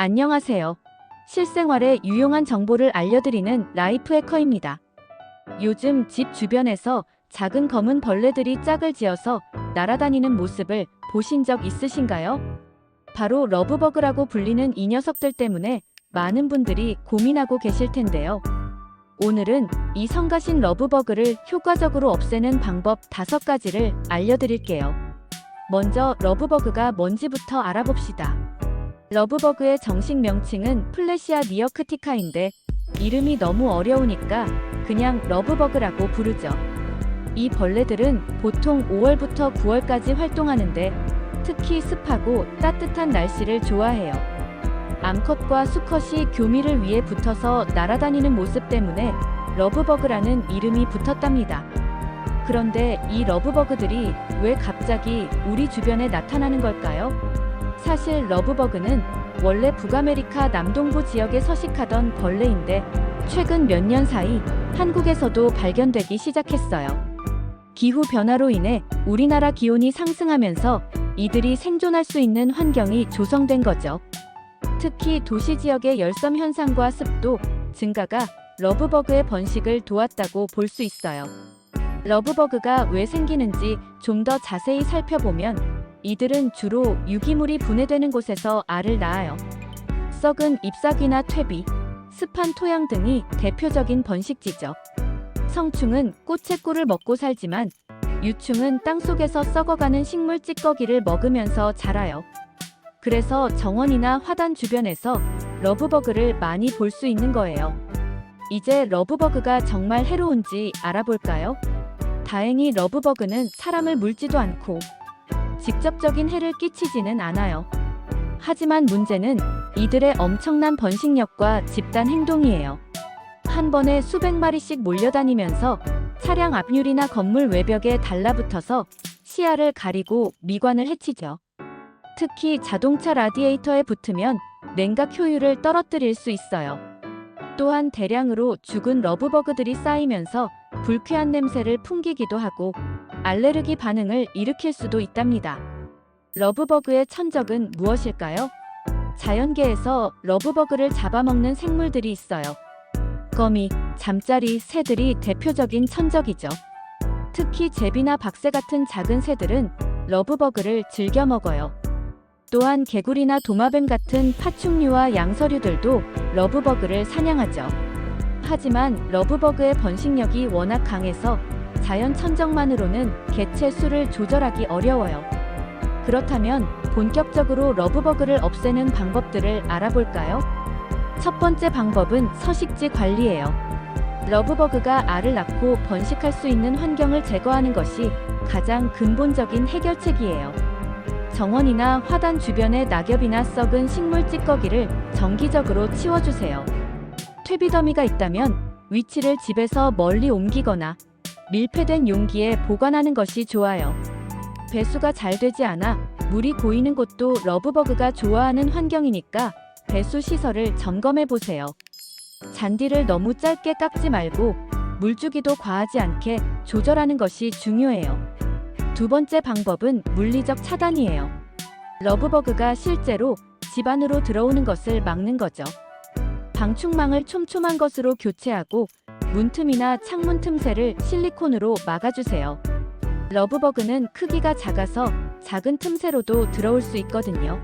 안녕하세요. 실생활에 유용한 정보를 알려드리는 라이프 해커입니다. 요즘 집 주변에서 작은 검은 벌레들이 짝을 지어서 날아다니는 모습을 보신 적 있으신가요? 바로 러브버그라고 불리는 이 녀석들 때문에 많은 분들이 고민하고 계실 텐데요. 오늘은 이 성가신 러브버그를 효과적으로 없애는 방법 5가지를 알려드릴게요. 먼저 러브버그가 뭔지부터 알아봅시다. 러브버그의 정식 명칭은 플래시아 니어크티카인데 이름이 너무 어려우니까 그냥 러브버그라고 부르죠. 이 벌레들은 보통 5월부터 9월까지 활동하는데 특히 습하고 따뜻한 날씨를 좋아해요. 암컷과 수컷이 교미를 위해 붙어서 날아다니는 모습 때문에 러브버그라는 이름이 붙었답니다. 그런데 이 러브버그들이 왜 갑자기 우리 주변에 나타나는 걸까요? 사실 러브버그는 원래 북아메리카 남동부 지역에 서식하던 벌레인데 최근 몇 년 사이 한국에서도 발견되기 시작했어요. 기후 변화로 인해 우리나라 기온이 상승하면서 이들이 생존할 수 있는 환경이 조성된 거죠. 특히 도시 지역의 열섬 현상과 습도 증가가 러브버그의 번식을 도왔다고 볼 수 있어요. 러브버그가 왜 생기는지 좀 더 자세히 살펴보면 이들은 주로 유기물이 분해되는 곳에서 알을 낳아요. 썩은 잎사귀나 퇴비, 습한 토양 등이 대표적인 번식지죠. 성충은 꽃의 꿀을 먹고 살지만 유충은 땅속에서 썩어가는 식물 찌꺼기를 먹으면서 자라요. 그래서 정원이나 화단 주변에서 러브버그를 많이 볼 수 있는 거예요. 이제 러브버그가 정말 해로운지 알아볼까요? 다행히 러브버그는 사람을 물지도 않고 직접적인 해를 끼치지는 않아요. 하지만 문제는 이들의 엄청난 번식력과 집단 행동이에요. 한 번에 수백 마리씩 몰려다니면서 차량 앞유리나 건물 외벽에 달라붙어서 시야를 가리고 미관을 해치죠. 특히 자동차 라디에이터에 붙으면 냉각 효율을 떨어뜨릴 수 있어요. 또한 대량으로 죽은 러브버그들이 쌓이면서 불쾌한 냄새를 풍기기도 하고 알레르기 반응을 일으킬 수도 있답니다. 러브버그의 천적은 무엇일까요? 자연계에서 러브버그를 잡아먹는 생물들이 있어요. 거미, 잠자리, 새들이 대표적인 천적이죠. 특히 제비나 박새 같은 작은 새들은 러브버그를 즐겨 먹어요. 또한 개구리나 도마뱀 같은 파충류와 양서류들도 러브버그를 사냥하죠. 하지만 러브버그의 번식력이 워낙 강해서 자연 천적만으로는 개체 수를 조절하기 어려워요. 그렇다면 본격적으로 러브버그를 없애는 방법들을 알아볼까요? 첫 번째 방법은 서식지 관리예요. 러브버그가 알을 낳고 번식할 수 있는 환경을 제거하는 것이 가장 근본적인 해결책이에요. 정원이나 화단 주변의 낙엽이나 썩은 식물 찌꺼기를 정기적으로 치워주세요. 퇴비더미가 있다면 위치를 집에서 멀리 옮기거나 밀폐된 용기에 보관하는 것이 좋아요. 배수가 잘 되지 않아 물이 고이는 곳도 러브버그가 좋아하는 환경이니까 배수 시설을 점검해 보세요. 잔디를 너무 짧게 깎지 말고 물주기도 과하지 않게 조절하는 것이 중요해요. 두 번째 방법은 물리적 차단이에요. 러브버그가 실제로 집 안으로 들어오는 것을 막는 거죠. 방충망을 촘촘한 것으로 교체하고 문틈이나 창문 틈새를 실리콘으로 막아주세요. 러브버그는 크기가 작아서 작은 틈새로도 들어올 수 있거든요.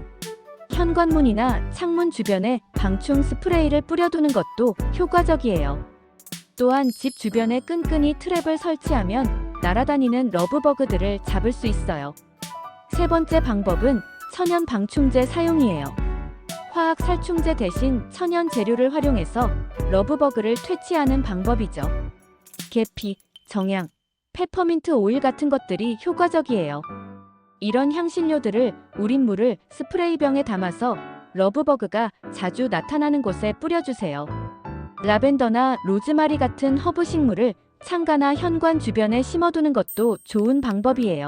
현관문이나 창문 주변에 방충 스프레이를 뿌려두는 것도 효과적이에요. 또한 집 주변에 끈끈이 트랩을 설치하면 날아다니는 러브버그들을 잡을 수 있어요. 세 번째 방법은 천연 방충제 사용이에요. 화학 살충제 대신 천연 재료를 활용해서 러브버그를 퇴치하는 방법이죠. 계피, 정향, 페퍼민트 오일 같은 것들이 효과적이에요. 이런 향신료들을 우린 물을 스프레이병에 담아서 러브버그가 자주 나타나는 곳에 뿌려주세요. 라벤더나 로즈마리 같은 허브 식물을 창가나 현관 주변에 심어두는 것도 좋은 방법이에요.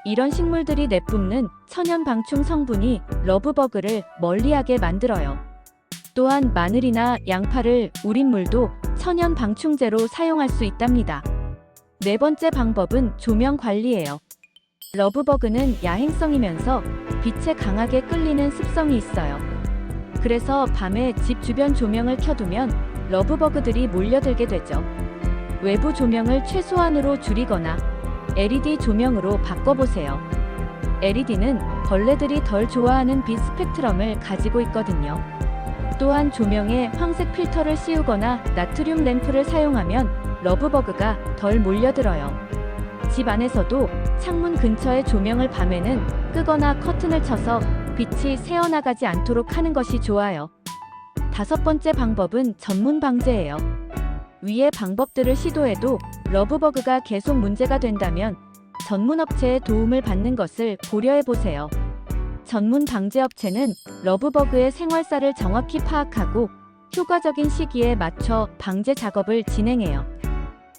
이런 식물들이 내뿜는 천연 방충 성분이 러브버그를 멀리하게 만들어요. 또한 마늘이나 양파를 우린 물도 천연 방충제로 사용할 수 있답니다. 네 번째 방법은 조명 관리예요. 러브버그는 야행성이면서 빛에 강하게 끌리는 습성이 있어요. 그래서 밤에 집 주변 조명을 켜두면 러브버그들이 몰려들게 되죠. 외부 조명을 최소한으로 줄이거나 LED 조명으로 바꿔보세요. LED는 벌레들이 덜 좋아하는 빛 스펙트럼을 가지고 있거든요. 또한 조명에 황색 필터를 씌우거나 나트륨 램프를 사용하면 러브버그가 덜 몰려들어요. 집 안에서도 창문 근처의 조명을 밤에는 끄거나 커튼을 쳐서 빛이 새어나가지 않도록 하는 것이 좋아요. 5번째 방법은 전문 방제예요. 위의 방법들을 시도해도 러브버그가 계속 문제가 된다면 전문 업체의 도움을 받는 것을 고려해 보세요. 전문 방제 업체는 러브버그의 생활사를 정확히 파악하고 효과적인 시기에 맞춰 방제 작업을 진행해요.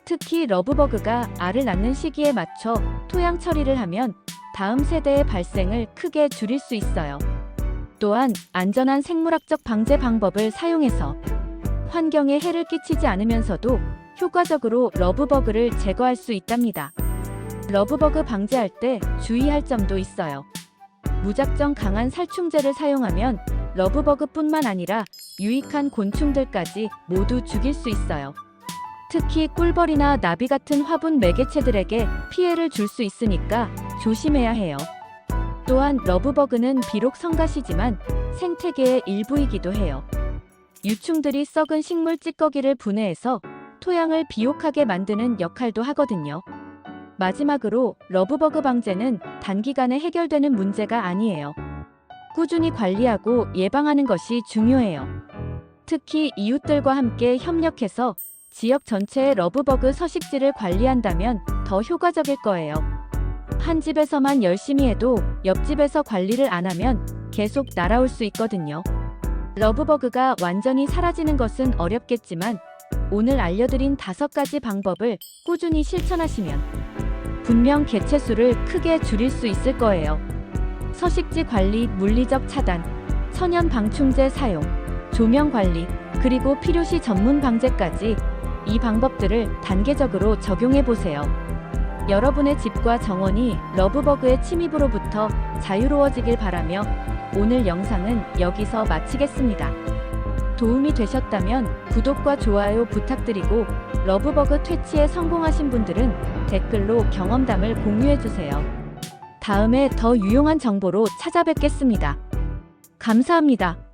특히 러브버그가 알을 낳는 시기에 맞춰 토양 처리를 하면 다음 세대의 발생을 크게 줄일 수 있어요. 또한 안전한 생물학적 방제 방법을 사용해서 환경에 해를 끼치지 않으면서도 효과적으로 러브버그를 제거할 수 있답니다. 러브버그 방제할 때 주의할 점도 있어요. 무작정 강한 살충제를 사용하면 러브버그뿐만 아니라 유익한 곤충들까지 모두 죽일 수 있어요. 특히 꿀벌이나 나비 같은 화분 매개체들에게 피해를 줄 수 있으니까 조심해야 해요. 또한 러브버그는 비록 성가시지만 생태계의 일부이기도 해요. 유충들이 썩은 식물 찌꺼기를 분해해서 토양을 비옥하게 만드는 역할도 하거든요. 마지막으로 러브버그 방제는 단기간에 해결되는 문제가 아니에요. 꾸준히 관리하고 예방하는 것이 중요해요. 특히 이웃들과 함께 협력해서 지역 전체의 러브버그 서식지를 관리한다면 더 효과적일 거예요. 한 집에서만 열심히 해도 옆집에서 관리를 안 하면 계속 날아올 수 있거든요. 러브버그가 완전히 사라지는 것은 어렵겠지만 오늘 알려드린 5가지 방법을 꾸준히 실천하시면 분명 개체수를 크게 줄일 수 있을 거예요. 서식지 관리, 물리적 차단, 천연 방충제 사용, 조명 관리, 그리고 필요시 전문 방제까지 이 방법들을 단계적으로 적용해 보세요. 여러분의 집과 정원이 러브버그의 침입으로부터 자유로워지길 바라며 오늘 영상은 여기서 마치겠습니다. 도움이 되셨다면 구독과 좋아요 부탁드리고 러브버그 퇴치에 성공하신 분들은 댓글로 경험담을 공유해주세요. 다음에 더 유용한 정보로 찾아뵙겠습니다. 감사합니다.